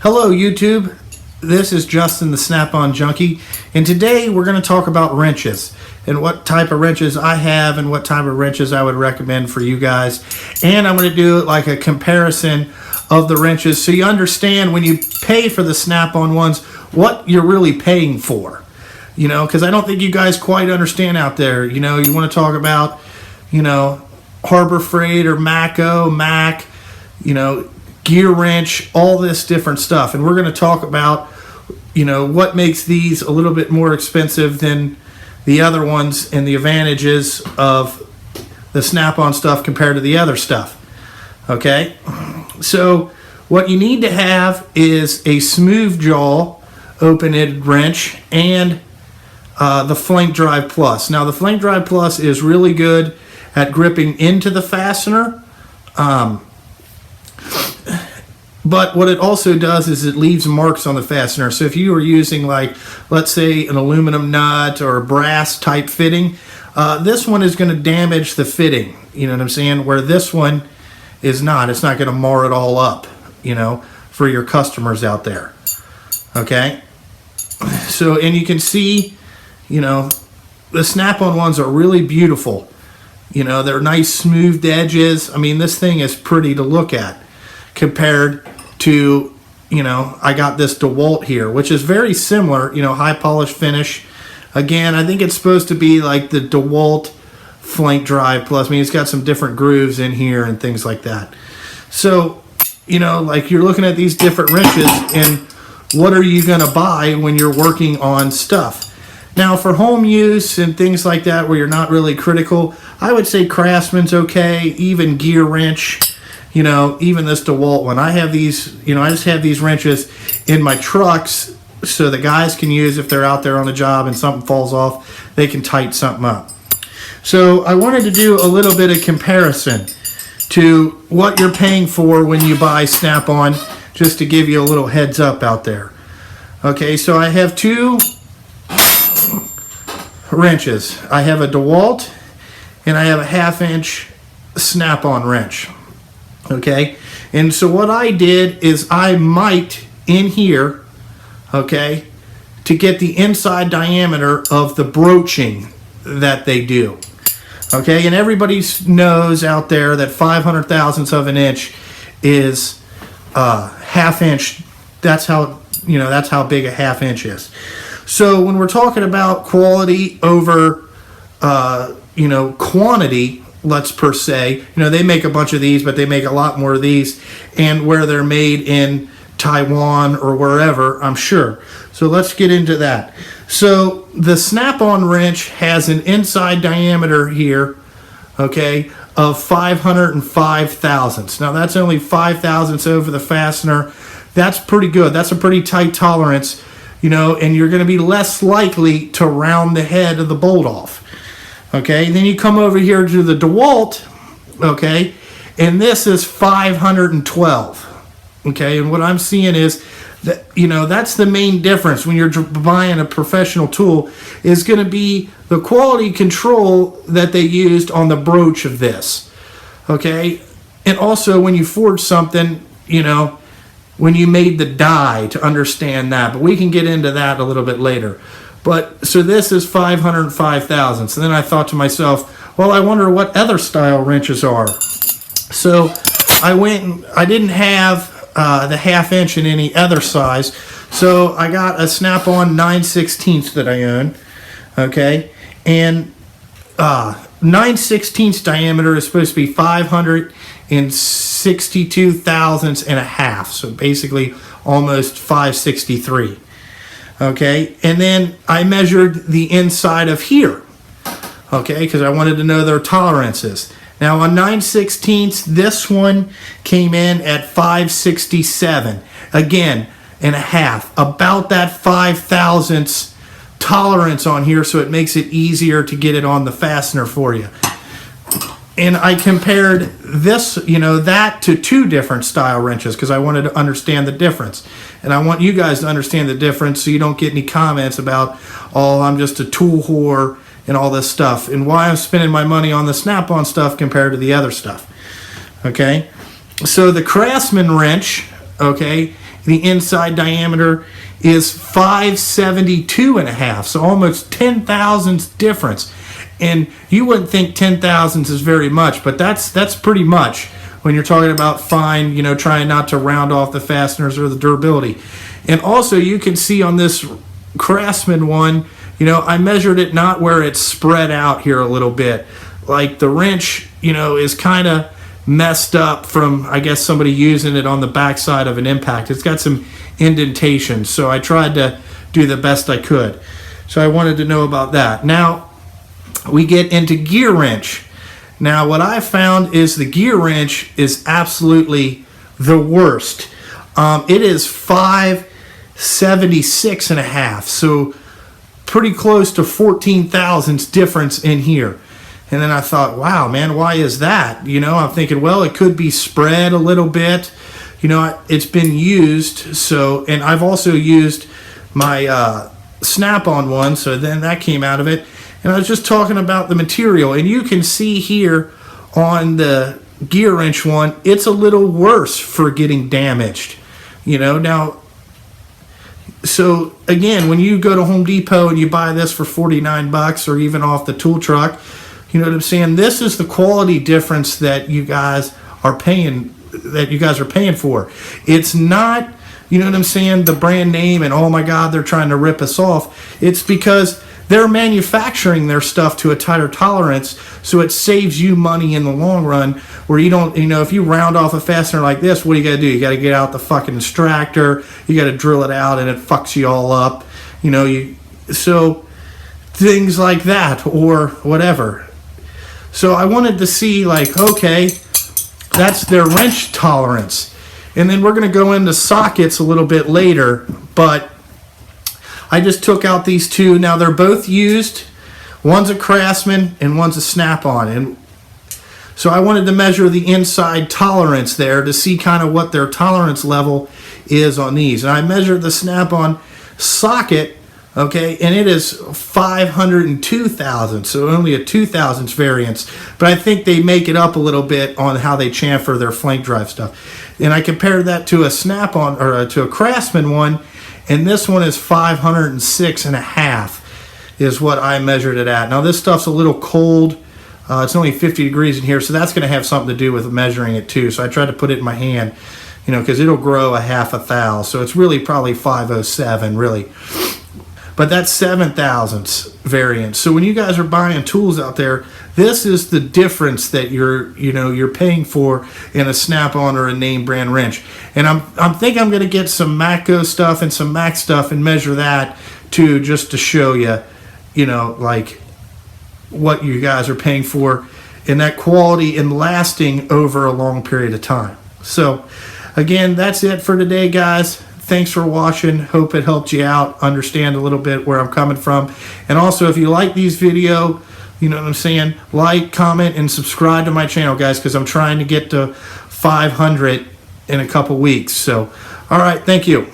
Hello YouTube, this is Justin the Snap-on Junkie, and today we're going to talk about wrenches and what type of wrenches I have and what type of wrenches I would recommend for you guys. And I'm going to do like a comparison of the wrenches so you understand when you pay for the Snap-on ones what you're really paying for. You know, because I don't think you guys quite understand out there. You know, you want to talk about, you know, Harbor Freight or Mac, you know, gear wrench, all this different stuff. And we're going to talk about, you know, what makes these a little bit more expensive than the other ones and the advantages of the Snap-on stuff compared to the other stuff. Okay? So what you need to have is a smooth jaw open-ended wrench and the Flank Drive Plus. Now the Flank Drive Plus is really good at gripping into the fastener. But what it also does is it leaves marks on the fastener. So if you were using, like, let's say an aluminum nut or a brass type fitting, this one is going to damage the fitting. You know what I'm saying? Where this one is not. It's not going to mar it all up, you know, for your customers out there. Okay? So, and you can see, you know, the Snap-on ones are really beautiful. You know, they're nice smoothed edges. I mean, this thing is pretty to look at compared to, you know, I got this DeWalt here, which is very similar, you know, high polish finish. Again, I think it's supposed to be like the DeWalt Flank Drive Plus. I mean, it's got some different grooves in here and things like that. So, you know, like you're looking at these different wrenches and what are you going to buy when you're working on stuff? Now, for home use and things like that where you're not really critical, I would say Craftsman's okay, even Gear Wrench. You know, even this DeWalt one. I have these, you know, I just have these wrenches in my trucks so the guys can use if they're out there on the job and something falls off, they can tighten something up. So I wanted to do a little bit of comparison to what you're paying for when you buy Snap-on, just to give you a little heads up out there. Okay, so I have two wrenches. I have a DeWalt and I have a 1/2-inch Snap-on wrench. Okay, and so what I did is I mic'd in here, okay, to get the inside diameter of the broaching that they do. Okay, and everybody knows out there that 500 thousandths of an inch is 1/2 inch. That's how, you know, that's how big a 1/2 inch is. So when we're talking about quality over, you know, quantity, let's per se, you know, they make a bunch of these, but they make a lot more of these, and where they're made in Taiwan or wherever, I'm sure. So let's get into that. So the Snap-on wrench has an inside diameter here, okay, of 505 thousandths. Now that's only 5 thousandths over the fastener. That's pretty good. That's a pretty tight tolerance, you know, and you're going to be less likely to round the head of the bolt off. Okay, then you come over here to the DeWalt, okay, and this is 512. Okay, and what I'm seeing is that, you know, that's the main difference when you're buying a professional tool, is going to be the quality control that they used on the broach of this. Okay, and also when you forge something, you know, when you made the die, to understand that, but we can get into that a little bit later. But so this is 505 thousandths. And then I thought to myself, well, I wonder what other style wrenches are. So I went and I didn't have the 1/2 inch in any other size. So I got a Snap-on 9/16 that I own. Okay. And 9/16 diameter is supposed to be 562 thousandths and a half. So basically almost 563. Okay, and then I measured the inside of here, okay, because I wanted to know their tolerances. Now on 9/16, this one came in at 567, again, and a half, about that 5 thousandths tolerance on here, so it makes it easier to get it on the fastener for you. And I compared this, you know, that to two different style wrenches because I wanted to understand the difference. And I want you guys to understand the difference so you don't get any comments about, oh, I'm just a tool whore and all this stuff, and why I'm spending my money on the Snap-on stuff compared to the other stuff. Okay? So the Craftsman Wrench, okay, the inside diameter is 572.5, so almost 10 thousandths difference. And you wouldn't think 10 thousandths is very much, but that's pretty much when you're talking about fine, trying not to round off the fasteners or the durability. And also you can see on this Craftsman one, I measured it not where it's spread out here a little bit. Like the wrench, is kind of messed up from, I guess, somebody using it on the backside of an impact. It's got some indentation, so I tried to do the best I could. So I wanted to know about that. Now we get into gear wrench. Now what I found is the gear wrench is absolutely the worst. It is 576.5, so pretty close to 14 thousandths difference in here. And then I thought, wow, man, why is that? I'm thinking, well, it could be spread a little bit. It's been used, so, and I've also used my snap-on one, so then that came out of it. And I was just talking about the material, and you can see here on the gear wrench one, it's a little worse for getting damaged. Now, so again, when you go to Home Depot and you buy this for 49 bucks or even off the tool truck, you know what I'm saying? This is the quality difference that you guys are paying for. It's not, you know what I'm saying, the brand name and oh my God, they're trying to rip us off. It's because they're manufacturing their stuff to a tighter tolerance, so it saves you money in the long run, where you don't, if you round off a fastener like this, what do you got to do? You got to get out the fucking extractor, you got to drill it out, and it fucks you all up, so things like that, or whatever. So I wanted to see, like, okay, that's their wrench tolerance. And then we're going to go into sockets a little bit later, but I just took out these two. Now they're both used. One's a Craftsman and one's a Snap-on. And so I wanted to measure the inside tolerance there to see kind of what their tolerance level is on these. And I measured the Snap-on socket, okay, and it is 502 thousandths, so only a 2 thousandths variance. But I think they make it up a little bit on how they chamfer their flank drive stuff. And I compared that to a Snap-on, or to a Craftsman one, and this one is 506.5 is what I measured it at. Now this stuff's a little cold. It's only 50 degrees in here, so that's going to have something to do with measuring it too. So I tried to put it in my hand, because it'll grow a half a thou. So it's really probably 507, really. But that's 7 thousandths variance. So when you guys are buying tools out there, this is the difference that you're paying for in a Snap-on or a name brand wrench. And I'm thinking I'm going to get some Matco stuff and some Mac stuff and measure that too, just to show you, like what you guys are paying for in that quality and lasting over a long period of time. So again, that's it for today, guys. Thanks for watching. Hope it helped you out, understand a little bit where I'm coming from. And also, if you like these videos, you know what I'm saying, like, comment, and subscribe to my channel, guys, because I'm trying to get to 500 in a couple weeks. So, all right, thank you.